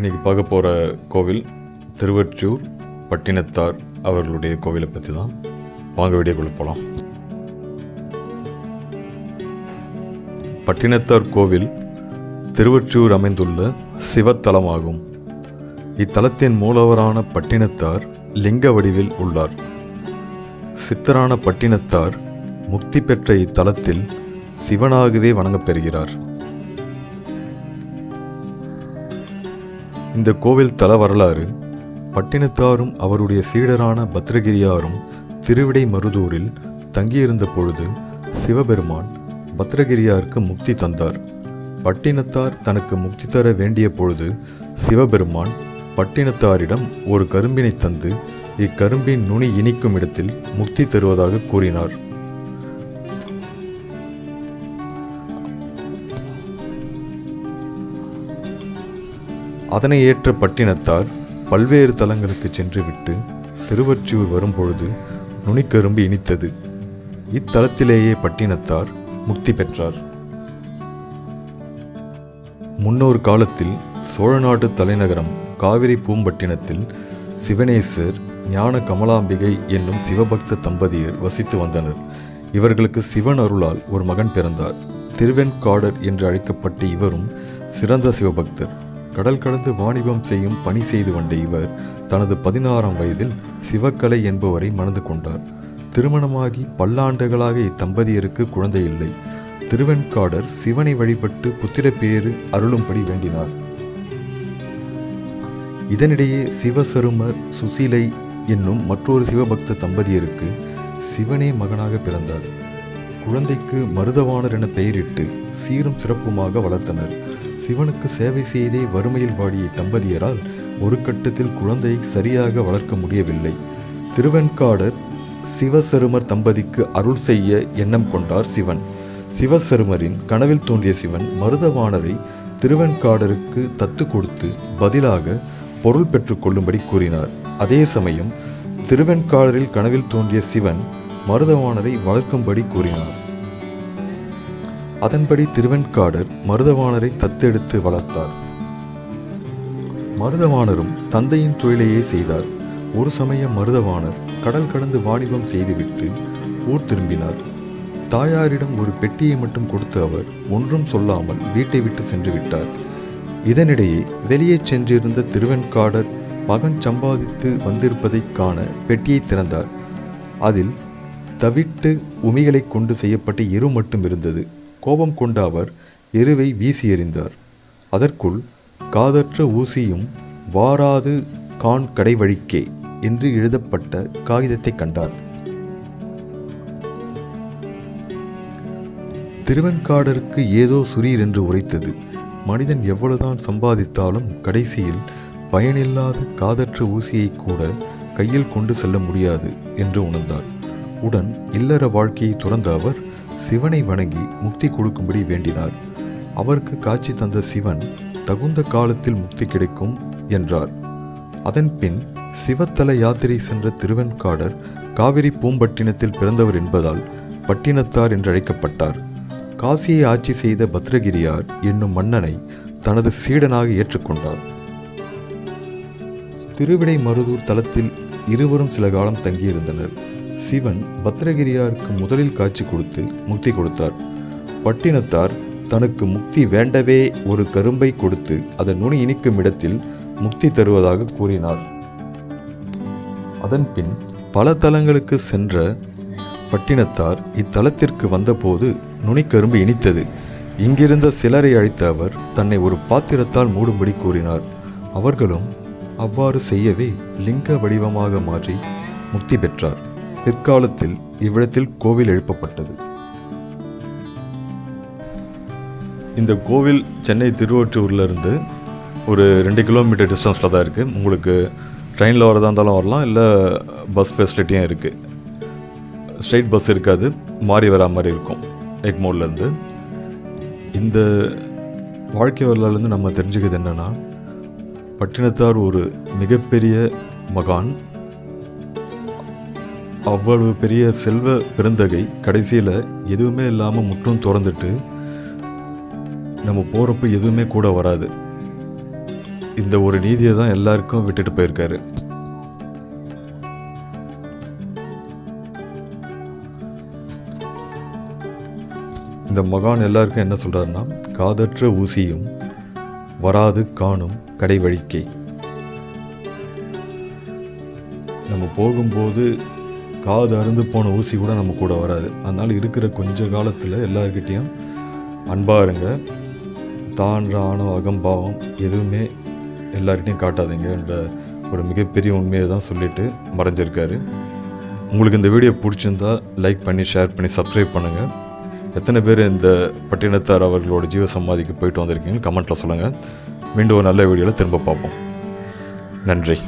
இன்றைக்கி பார்க்க போகிற கோவில் திருவொற்றியூர் பட்டினத்தார் அவர்களுடைய கோவிலை பற்றி தான். வாங்க வீடியோக்குள்ள போகலாம். பட்டினத்தார் கோவில் திருவொற்றியூர் அமைந்துள்ள சிவத்தலமாகும். இத்தலத்தின் மூலவரான பட்டினத்தார் லிங்க வடிவில் உள்ளார். சித்தரான பட்டினத்தார் முக்தி பெற்ற இத்தலத்தில் சிவனாகவே வணங்கப்பெறுகிறார். இந்த கோவில் தல வரலாறு: பட்டினத்தாரும் அவருடைய சீடரான பத்ரகிரியாரும் திருவிடை மருதூரில் தங்கியிருந்த பொழுது சிவபெருமான் பத்ரகிரியாருக்கு முக்தி தந்தார். பட்டினத்தார் தனக்கு முக்தி தர வேண்டிய பொழுது சிவபெருமான் பட்டினத்தாரிடம் ஒரு கரும்பினை தந்து இக்கரும்பின் நுனி இனிக்கும் இடத்தில் முக்தி தருவதாக கூறினார். அதனை ஏற்ற பட்டினத்தார் பல்வேறு தலங்களுக்கு சென்றுவிட்டு திருவொற்றியூர் வரும்பொழுது நுனிக்கரும்பு இனித்தது. இத்தலத்திலேயே பட்டினத்தார் முக்தி பெற்றார். முன்னொரு காலத்தில் சோழநாட்டு தலைநகரம் காவிரி பூம்பட்டினத்தில் சிவனேசர் ஞான கமலாம்பிகை என்னும் சிவபக்த தம்பதியர் வசித்து வந்தனர். இவர்களுக்கு சிவன் அருளால் ஒரு மகன் பிறந்தார். திருவெண்காடர் என்று அழைக்கப்பட்ட இவரும் சிறந்த சிவபக்தர். கடல் கடந்து வாணிபம் செய்யும் பணி செய்து வந்த இவர் தனது 16ஆம் வயதில் சிவக்கலை என்பவரை மணந்து கொண்டார். திருமணமாகி பல்லாண்டுகளாக இத்தம்பதியருக்கு குழந்தை இல்லை. திருவெண்காடர் சிவனை வழிபட்டு புத்திர பேறு அருளும்படி வேண்டினார். இதனிடையே சிவசருமர் சுசீலை என்னும் மற்றொரு சிவபக்த தம்பதியருக்கு சிவனே மகனாக பிறந்தார். குழந்தைக்கு மருதவாணர் என பெயரிட்டு சீரும் சிறப்புமாக வளர்த்தனர். சிவனுக்கு சேவை செய்தே வறுமையில் வாடிய தம்பதியரால் ஒரு கட்டத்தில் குழந்தையை சரியாக வளர்க்க முடியவில்லை. திருவெண்காடர் சிவசருமர் தம்பதிக்கு அருள் செய்ய எண்ணம் கொண்டார் சிவன். சிவசருமரின் கனவில் தோன்றிய சிவன் மருதவாணரை திருவெண்காடருக்கு தத்து கொடுத்து பதிலாக பொருள் பெற்று கொள்ளும்படி கூறினார். அதே சமயம் திருவெண்காடரில் கனவில் தோன்றிய சிவன் மருதவாணரை வளர்க்கும்படி கூறினார். அதன்படி திருவெண்காடர் மருதவாணரை தத்தெடுத்து வளர்த்தார். மருதவாணரும் தந்தையின் தொழிலையே செய்தார். ஒரு சமயம் மருதவாணர் கடல் கடந்து வாணிபம் செய்துவிட்டு ஊர் திரும்பினார். தாயாரிடம் ஒரு பெட்டியை மட்டும் கொடுத்து அவர் ஒன்றும் சொல்லாமல் வீட்டை விட்டு சென்று விட்டார். இதனிடையே வெளியே சென்றிருந்த திருவெண்காடர் மகன் சம்பாதித்து வந்திருப்பதை காண பெட்டியை திறந்தார். அதில் தவிட்டு உமிகளை கொண்டு செய்யப்பட்ட எரு மட்டும் இருந்தது. கோபம் கொண்ட அவர் எருவை வீசி எறிந்தார். அதற்குள் காதற்ற ஊசியும் வாராது கான் கடை வழிக்கே என்று எழுதப்பட்ட காகிதத்தை கண்டார். திருவெண்காடருக்கு ஏதோ சுரீர் என்று உரைத்தது. மனிதன் எவ்வளவுதான் சம்பாதித்தாலும் கடைசியில் பயனில்லாத காதற்ற ஊசியை கூட கையில் கொண்டு செல்ல முடியாது என்று உணர்ந்தார். உடன் இல்லற வாழ்க்கையை துறந்த அவர் சிவனை வணங்கி முக்தி கொடுக்கும்படி வேண்டினார். அவருக்கு காட்சி தந்த சிவன் தகுந்த காலத்தில் முக்தி கிடைக்கும் என்றார். அதன் பின் சிவத்தல யாத்திரை சென்ற திருவெண்காடர் காவிரி பூம்பட்டினத்தில் பிறந்தவர் என்பதால் பட்டினத்தார் என்று அழைக்கப்பட்டார். காசியை ஆட்சி செய்த பத்ரகிரியார் என்னும் மன்னனை தனது சீடனாக ஏற்றுக்கொண்டார். திருவிடை மருதூர் தலத்தில் இருவரும் சில காலம் தங்கியிருந்தனர். சிவன் பத்ரகிரியாருக்கு முதலில் காட்சி கொடுத்து முக்தி கொடுத்தார். பட்டினத்தார் தனக்கு முக்தி வேண்டவே ஒரு கரும்பை கொடுத்து அதன் நுனி இனிக்கும் இடத்தில் முக்தி தருவதாக கூறினார். அதன் பின் பல தலங்களுக்கு சென்ற பட்டினத்தார் இத்தலத்திற்கு வந்தபோது நுனிக்கரும்பு இனித்தது. இங்கிருந்த சிலரை அழைத்த அவர் தன்னை ஒரு பாத்திரத்தால் மூடும்படி கூறினார். அவர்களும் அவ்வாறு செய்யவே லிங்க வடிவமாக மாற்றி முக்தி பெற்றார். பிற்காலத்தில் இவ்விடத்தில் கோவில் எழுப்பப்பட்டது. இந்த கோவில் சென்னை திருவொற்றியூர்லேருந்து ஒரு 2 கிலோமீட்டர் டிஸ்டன்ஸில் தான் இருக்குது. உங்களுக்கு ட்ரெயினில் வரதா இருந்தாலும் வரலாம், இல்லை பஸ் ஃபெசிலிட்டியும் இருக்குது. ஸ்ட்ரெயிட் பஸ் இருக்காது, மாறி வரா மாதிரி இருக்கும் எக்மோர்லேருந்து. இந்த வாழ்க்கை வரலாறுலேருந்து நம்ம தெரிஞ்சுக்கிறது என்னென்னா, பட்டினத்தார் ஒரு மிகப்பெரிய மகான். அவ்வளவு பெரிய செல்வ பெருந்தகை கடைசியில் எதுவுமே இல்லாமல் முற்றும் திறந்துட்டு நம்ம போகிறப்ப எதுவுமே கூட வராது. இந்த ஒரு நீதியை தான் எல்லாருக்கும் விட்டுட்டு போயிருக்காரு. இந்த மகான் எல்லாருக்கும் என்ன சொல்கிறாருன்னா, காதற்ற ஊசியும் வராது காணும் கடை வழிக்கை. நம்ம போகும்போது காது அருந்து போன ஊசி கூட நம்ம கூட வராது. அதனால் இருக்கிற கொஞ்ச காலத்தில் எல்லார்கிட்டேயும் அன்பாக இருங்க. தான்ற ஆணவ அகம்பாவம் எதுவுமே எல்லார்கிட்டையும் காட்டாதீங்கன்ற ஒரு மிகப்பெரிய உண்மையை தான் சொல்லிட்டு மறைஞ்சிருக்காரு. உங்களுக்கு இந்த வீடியோ பிடிச்சிருந்தா லைக் பண்ணி, ஷேர் பண்ணி, சப்ஸ்கிரைப் பண்ணுங்கள். எத்தனை பேர் இந்த பட்டினத்தார் அவர்களோட ஜீவ சமாதிக்கு போயிட்டு வந்திருக்கீங்கன்னு கமெண்ட்டில் சொல்லுங்கள். மீண்டும் ஒரு நல்ல வீடியோவில் திரும்ப பார்ப்போம். நன்றி.